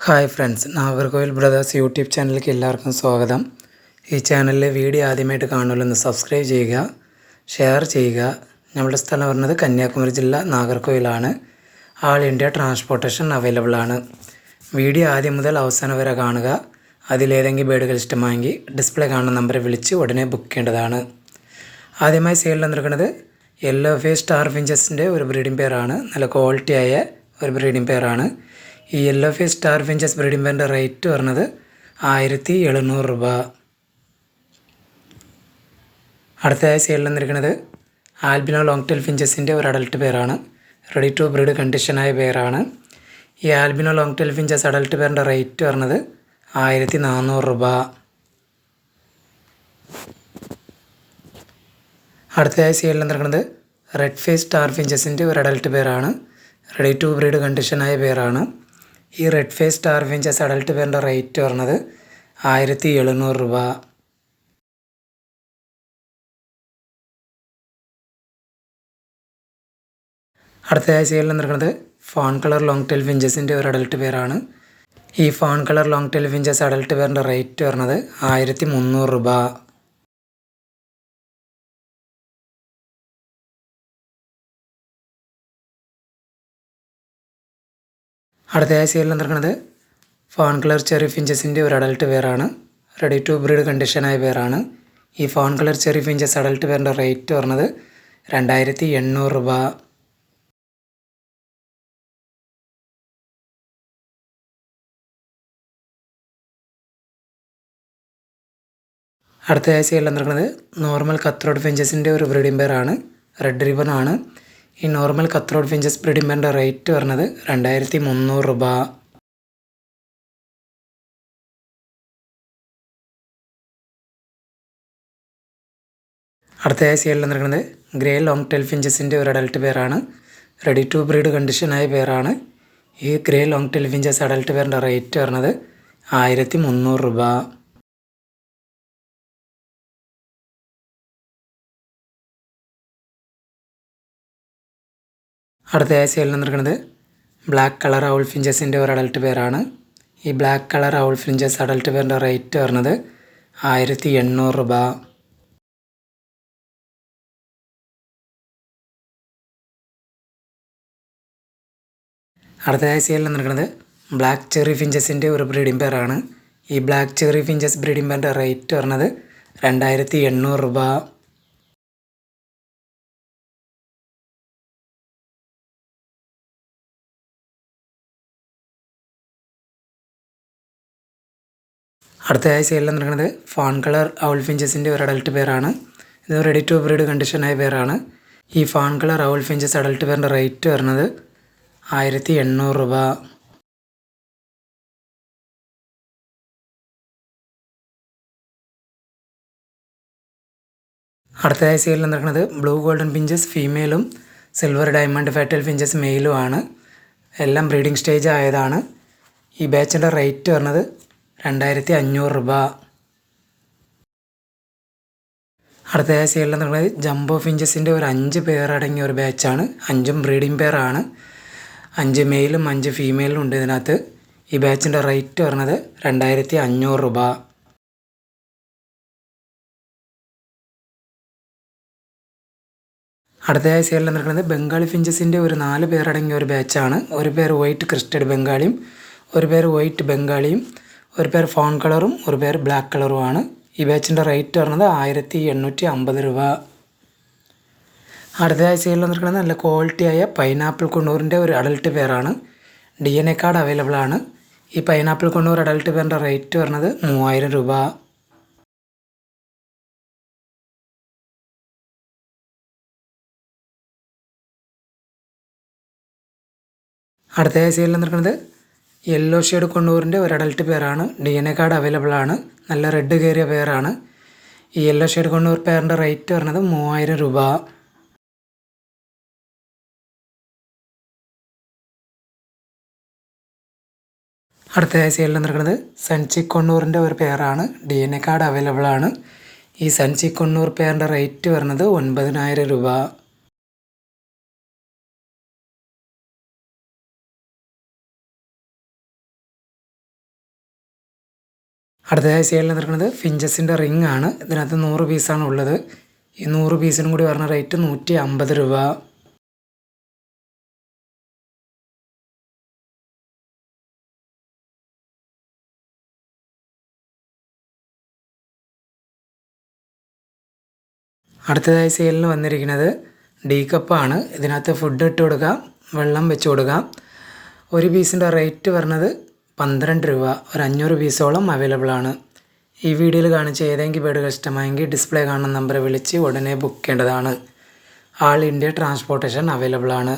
Hi friends, Nagercoil brothers YouTube ചാനലിലേക്ക് എല്ലാവർക്കും സ്വാഗതം. ഈ ചാനലിലെ വീഡിയോ ആദ്യമായിട്ട് കാണുമല്ലോ, സബ്സ്ക്രൈബ് ചെയ്യുക, ഷെയർ ചെയ്യുക. നമ്മുടെ സ്ഥലം പറയുന്നത് കന്യാകുമാരി ജില്ല നാഗർകോവിലാണ്. ആൾ ഇന്ത്യ ട്രാൻസ്പോർട്ടേഷൻ അവൈലബിൾ ആണ്. വീഡിയോ ആദ്യം മുതൽ അവസാനം വരെ കാണുക. അതിലേതെങ്കിലും ബേഡുകൾ ഇഷ്ടമായെങ്കിൽ ഡിസ്പ്ലേ കാണുന്ന നമ്പറിൽ വിളിച്ച് ഉടനെ ബുക്ക് ചെയ്യേണ്ടതാണ്. ആദ്യമായി സെയിലിൽ വന്നിരിക്കുന്നത് യെല്ലോ ഫേസ് സ്റ്റാർ ഫിഞ്ചസിൻ്റെ ഒരു ബ്രീഡിംഗ് പെയറാണ്. നല്ല ക്വാളിറ്റിയായ ഒരു ബ്രീഡിംഗ് പെയറാണ്. ഈ yellow face star finches breeding പെയറിൻ്റെ റേറ്റ് പറഞ്ഞത് 1700 രൂപ. അടുത്തതായി സെയിലിൽ വന്നിരിക്കുന്നത് ആൽബിനോ ലോങ് ടെയിൽ ഫിഞ്ചസിൻ്റെ ഒരു അഡൽട്ട് പെയറാണ്. റെഡി ടു ബ്രീഡ് കണ്ടീഷനായ പെയറാണ്. ഈ albino long tail finches adult പെയറിൻ്റെ റേറ്റ് പറഞ്ഞത് 1400 രൂപ. അടുത്തതായി സെയിലിൽ വന്നിരിക്കുന്നത് റെഡ് ഫേസ് സ്റ്റാർ ഫിഞ്ചസിൻ്റെ ഒരു അഡൽട്ട് പെയറാണ്. റെഡി ടു ബ്രീഡ് കണ്ടീഷനായ പെയറാണ്. ഈ red face star finches adult പെയറിൻ്റെ റേറ്റ് പറഞ്ഞത് 1700 രൂപ. അടുത്തതായി സെയിലിൽ നിൽക്കുന്നത് ഫോൺ കളർ ലോങ് ടെയിൽ ഫിഞ്ചസിൻ്റെ ഒരു അഡൽട്ട് പെയറാണ്. ഈ fawn colour long tail finches adult പെയറിൻ്റെ റേറ്റ് പറഞ്ഞത് 1300 രൂപ. അടുത്തതായി സെയിലിൽ നിൽക്കുന്നത് ഫോൺ കളർ ചെറി ഫിഞ്ചസിൻ്റെ ഒരു അഡൽട്ട് പെയറാണ്. റെഡി ടു ബ്രീഡ് കണ്ടീഷനായ പെയറാണ്. ഈ fawn colour cherry finches adult പെയറിൻ്റെ റേറ്റ് പറഞ്ഞത് 2800 രൂപ. അടുത്തതായി സെയിലിൽ നിൽക്കുന്നത് നോർമൽ കത്രോഡ് ഫിഞ്ചസിൻ്റെ ഒരു ബ്രീഡിംഗ് പെയറാണ്. റെഡ് റിബൺ ആണ്. ഈ നോർമൽ കത്രോഡ് ഫിഞ്ചസ് ബ്രീഡിംഗ് പെയറിൻ്റെ റേറ്റ് പറഞ്ഞത് 2300 രൂപ. അടുത്തതായി സെയിലിൽ നിൽക്കുന്നത് ഗ്രേ ലോങ് ടെയിൽ ഫിഞ്ചസിൻ്റെ ഒരു അഡൽട്ട് പെയറാണ്. റെഡി ടു ബ്രീഡ് കണ്ടീഷനായ പെയറാണ്. ഈ grey long tail finches adult പെയറിൻ്റെ റേറ്റ് പറഞ്ഞത് 1300 രൂപ. അടുത്തതായി സെയിലിൽ നിൽക്കുന്നത് ബ്ലാക്ക് കളർ ഔൾ ഫിഞ്ചസിൻ്റെ ഒരു അഡൽട്ട് പെയറാണ്. ഈ black colour owl finches adult പെയറിൻ്റെ റേറ്റ് പറഞ്ഞത് 1800 രൂപ. അടുത്തതായി സെയിലിൽ നിൽക്കുന്നത് ബ്ലാക്ക് ചെറി ഫിഞ്ചസിൻ്റെ ഒരു ബ്രീഡിംഗ് പെയറാണ്. ഈ ബ്ലാക്ക് ചെറി ഫിഞ്ചസ് ബ്രീഡിംഗ് പെയറിൻ്റെ റേറ്റ് പറഞ്ഞത് 2800 രൂപ. അടുത്തതായി സെയിലിൽ നിൽക്കുന്നത് ഫോൺ കളർ ഔൾ ഫിഞ്ചസിൻ്റെ ഒരു അഡൽട്ട് പെയറാണ്. ഇത് റെഡി ടു ബ്രീഡ് കണ്ടീഷനായ പെയറാണ്. ഈ fawn colour owl finches adult പെയറിൻ്റെ റേറ്റ് വരുന്നത് 1800 രൂപ. അടുത്തതായി സെയിലിൽ നിൽക്കുന്നത് ബ്ലൂ ഗോൾഡൻ ഫിഞ്ചസ് ഫീമെയിലും സിൽവർ ഡയമണ്ട് ഫാറ്റൽ ഫിഞ്ചസ് മെയിലും ആണ്. എല്ലാം ബ്രീഡിംഗ് സ്റ്റേജ് ആയതാണ്. ഈ ബാച്ചിൻ്റെ റേറ്റ് വരുന്നത് 2500 രൂപ. അടുത്തതായി സെയിലിൽ നിൽക്കുന്നത് ജംബോ ഫിഞ്ചസിൻ്റെ ഒരു 5 പെയർ അടങ്ങിയ ഒരു ബാച്ചാണ്. 5ഉം ബ്രീഡിംഗ് പെയറാണ്. 5 മെയിലും 5 ഫീമെയിലും ഉണ്ട് ഇതിനകത്ത്. ഈ ബാച്ചിൻ്റെ റേറ്റ് വരുന്നത് 2500 രൂപ. അടുത്തതായി സെയിലിൽ നിൽക്കുന്നത് ബംഗാളി ഫിഞ്ചസിൻ്റെ ഒരു 4 പെയർ അടങ്ങിയ ഒരു ബാച്ചാണ്. ഒരു പേർ വൈറ്റ് ക്രിസ്റ്റഡ് ബംഗാളിയും, ഒരു പേർ വൈറ്റ് ബംഗാളിയും, ഒരു പേർ ഫോൺ കളറും, ഒരു പേർ ബ്ലാക്ക് കളറുമാണ്. ഈ ബാച്ചിൻ്റെ റേറ്റ് വരുന്നത് 1850 രൂപ. അടുത്തതായി സെയിലിൽ നിൽക്കുന്നത് നല്ല ക്വാളിറ്റിയായ പൈനാപ്പിൾ കൊണ്ണൂറിൻ്റെ ഒരു അഡൽട്ട് പെയറാണ്. DNA കാർഡ് അവൈലബിൾ ആണ്. ഈ പൈനാപ്പിൾ കൊണ്ണൂർ അഡൽട്ട് പെയറിൻ്റെ റേറ്റ് വരുന്നത് 3000 രൂപ. അടുത്തതായി സെയിലിൽ നിൽക്കുന്നത് യെല്ലോ ഷെയ്ഡ് കൊണ്ണൂറിൻ്റെ ഒരു അഡൽട്ട് പെയറാണ്. DNA കാർഡ് അവൈലബിൾ ആണ്. നല്ല റെഡ് കയറിയ പെയറാണ്. ഈ യെല്ലോ ഷെയ്ഡ് കൊണ്ണൂർ പെയറിൻ്റെ റേറ്റ് വരുന്നത് 3000 രൂപ. അടുത്തതായി സെയിലിൽ നിൽക്കുന്നത് സൺചിക് കൊണ്ണൂറിൻ്റെ ഒരു പെയറാണ്. DNA കാർഡ് അവൈലബിൾ ആണ്. ഈ സൺചിക് കൊണ്ണൂർ പെയറിൻ്റെ റേറ്റ് വരുന്നത് 9000 രൂപ. അടുത്തതായി സെയിലിൽ നിൽക്കുന്നത് ഫിഞ്ചസിൻ്റെ റിംഗ് ആണ്. ഇതിനകത്ത് 100 പീസാണ് ഉള്ളത്. ഈ 100 പീസിനും കൂടി പറഞ്ഞ റേറ്റ് 150 രൂപ. അടുത്തതായി സെയിലിന് വന്നിരിക്കുന്നത് ഡീ കപ്പാണ്. ഇതിനകത്ത് ഫുഡ് ഇട്ട് കൊടുക്കാം, വെള്ളം വെച്ച് കൊടുക്കാം. ഒരു പീസിൻ്റെ റേറ്റ് പറഞ്ഞത് 12 രൂപ. ഒരു 500 പീസോളം അവൈലബിൾ ആണ്. ഈ വീഡിയോയിൽ കാണിച്ച ഏതെങ്കിലും ബേഡുകൾ ഇഷ്ടമായെങ്കിൽ ഡിസ്പ്ലേ കാണുന്ന നമ്പർ വിളിച്ച് ഉടനെ ബുക്ക് ചെയ്യേണ്ടതാണ്. ആൾ ഇന്ത്യ ട്രാൻസ്പോർട്ടേഷൻ അവൈലബിൾ ആണ്.